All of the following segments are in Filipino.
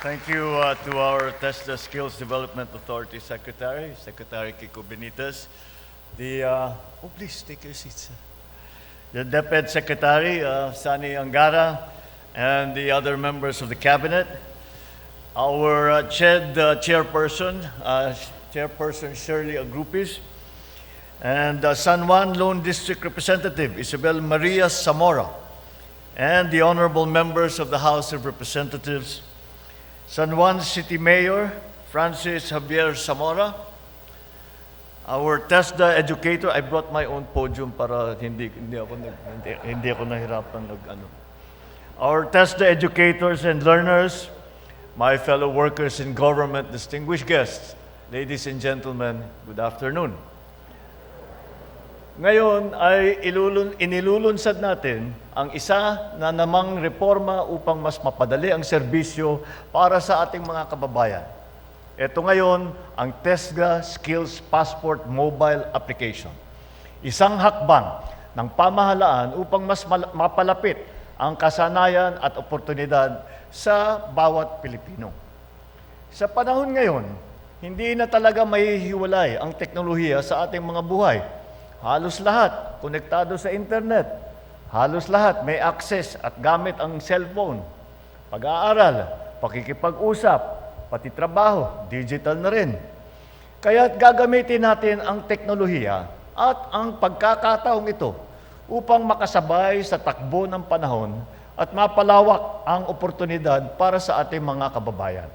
Thank you to our TESDA Skills Development Authority Secretary, Secretary Kiko Benitez. Please take your seats. The DepEd Secretary, Sani Angara, and the other members of the Cabinet. Our Chairperson, Chairperson Shirley Agrupis, and San Juan Lone District Representative Isabel Maria Zamora, and the honorable members of the House of Representatives, San Juan City Mayor Francis Javier Zamora, our TESDA educator. I brought my own podium para hindi ako nahirapan Our TESDA educators and learners, my fellow workers in government, distinguished guests, ladies and gentlemen, good afternoon. Ngayon ay inilulunsad natin ang isa na namang reforma upang mas mapadali ang serbisyo para sa ating mga kababayan. Ito ngayon ang TESDA Skills Passport Mobile Application. Isang hakbang ng pamahalaan upang mas mapalapit ang kasanayan at oportunidad sa bawat Pilipino. Sa panahon ngayon, hindi na talaga mahihiwalay ang teknolohiya sa ating mga buhay. Halos lahat konektado sa internet. Halos lahat may access at gamit ang cellphone. Pag-aaral, pakikipag-usap, pati trabaho, digital na rin. Kaya't gagamitin natin ang teknolohiya at ang pagkakataong ito upang makasabay sa takbo ng panahon at mapalawak ang oportunidad para sa ating mga kababayan.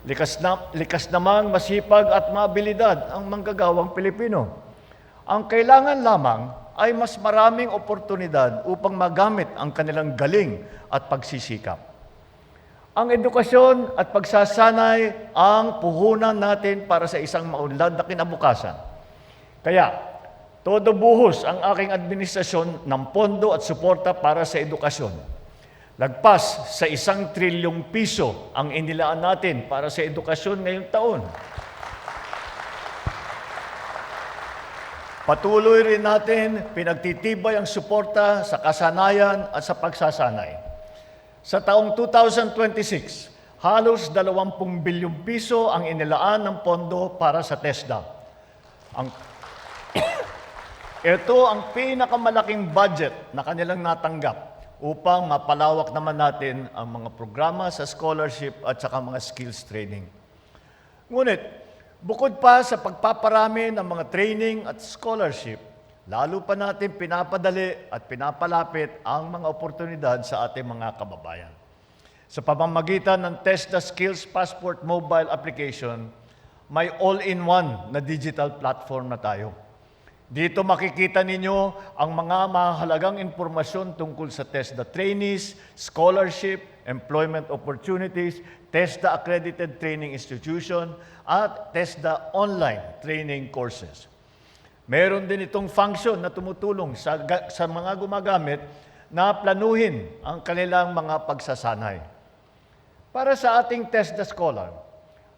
Likas namang masipag at mabilidad ang manggagawang Pilipino. Ang kailangan lamang ay mas maraming oportunidad upang magamit ang kanilang galing at pagsisikap. Ang edukasyon at pagsasanay ang puhunan natin para sa isang maunlad na kinabukasan. Kaya, todo buhos ang aking administrasyon ng pondo at suporta para sa edukasyon. Lagpas sa 1 trilyong piso ang inilaan natin para sa edukasyon ngayong taon. Patuloy rin natin pinagtitibay ang suporta sa kasanayan at sa pagsasanay. Sa taong 2026, halos 20 bilyong piso ang inilaan ng pondo para sa TESDA. Ito ang pinakamalaking budget na kanilang natanggap upang mapalawak naman natin ang mga programa sa scholarship at saka mga skills training. Ngunit, bukod pa sa pagpaparami ng mga training at scholarship, lalo pa natin pinapadali at pinapalapit ang mga oportunidad sa ating mga kababayan. Sa pamamagitan ng TESDA Skills Passport Mobile Application, may all-in-one na digital platform na tayo. Dito makikita ninyo ang mga mahalagang impormasyon tungkol sa TESDA trainees, scholarship, employment opportunities, TESDA Accredited Training Institution, at TESDA online training courses. Meron din itong function na tumutulong sa mga gumagamit na planuhin ang kanilang mga pagsasanay. Para sa ating TESDA Scholar,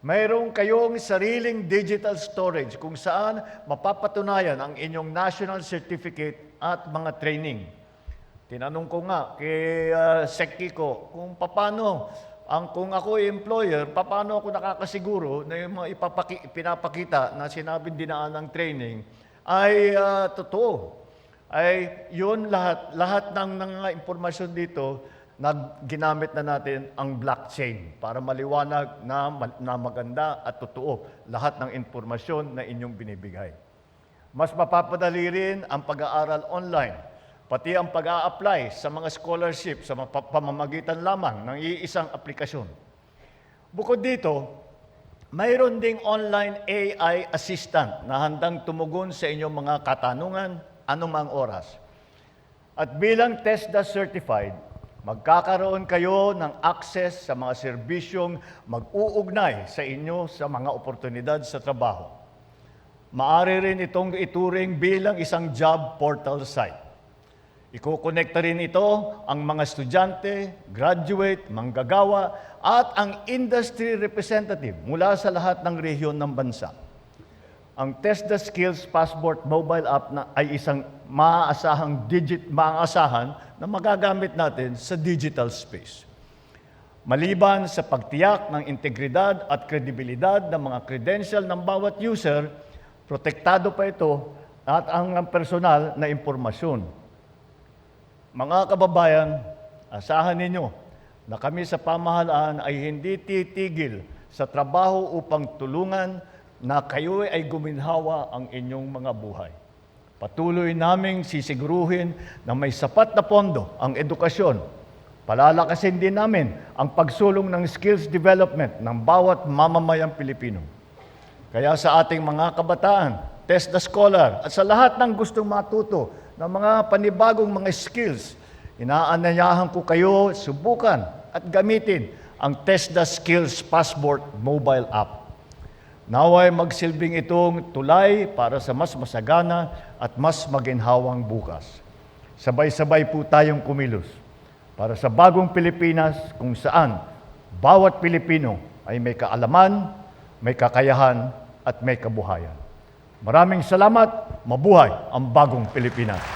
mayroon kayong sariling digital storage kung saan mapapatunayan ang inyong national certificate at mga training. Tinanong ko nga kay Sec Kiko kung paano kung ako ay employer, paano ako nakakasiguro na yung mga pinapakita na sinabing dinaan ng training ay totoo. Ay yun lahat ng impormasyon dito ginamit na natin ang blockchain para maliwanag na maganda at totoo lahat ng impormasyon na inyong binibigay. Mas mapapadali rin ang pag-aaral online. Pati ang pag-a-apply sa mga scholarship sa pamamagitan lamang ng iisang aplikasyon. Bukod dito, mayroon ding online AI assistant na handang tumugon sa inyong mga katanungan anumang oras. At bilang TESDA certified, magkakaroon kayo ng access sa mga serbisyong mag-uugnay sa inyo sa mga oportunidad sa trabaho. Maaari rin itong ituring bilang isang job portal site. Ikokonekta rin ito ang mga estudyante, graduate, manggagawa, at ang industry representative mula sa lahat ng rehiyon ng bansa. Ang TESDA Skills Passport mobile app ay isang maaasahan na magagamit natin sa digital space. Maliban sa pagtiyak ng integridad at kredibilidad ng mga credential ng bawat user, protektado pa ito at ang personal na impormasyon. Mga kababayan, asahan ninyo na kami sa pamahalaan ay hindi titigil sa trabaho upang tulungan na kayo ay guminhawa ang inyong mga buhay. Patuloy naming sisiguruhin na may sapat na pondo ang edukasyon. Palalakasin din namin ang pagsulong ng skills development ng bawat mamamayang Pilipino. Kaya sa ating mga kabataan, Test the Scholar, at sa lahat ng gustong matuto ng mga panibagong mga skills, inaanyayahan ko kayo subukan at gamitin ang Test the Skills Passport mobile app. Naway magsilbing itong tulay para sa mas masagana at mas maginhawang bukas. Sabay-sabay po tayong kumilos para sa bagong Pilipinas kung saan bawat Pilipino ay may kaalaman, may kakayahan at may kabuhayan. Maraming salamat, mabuhay ang bagong Pilipinas.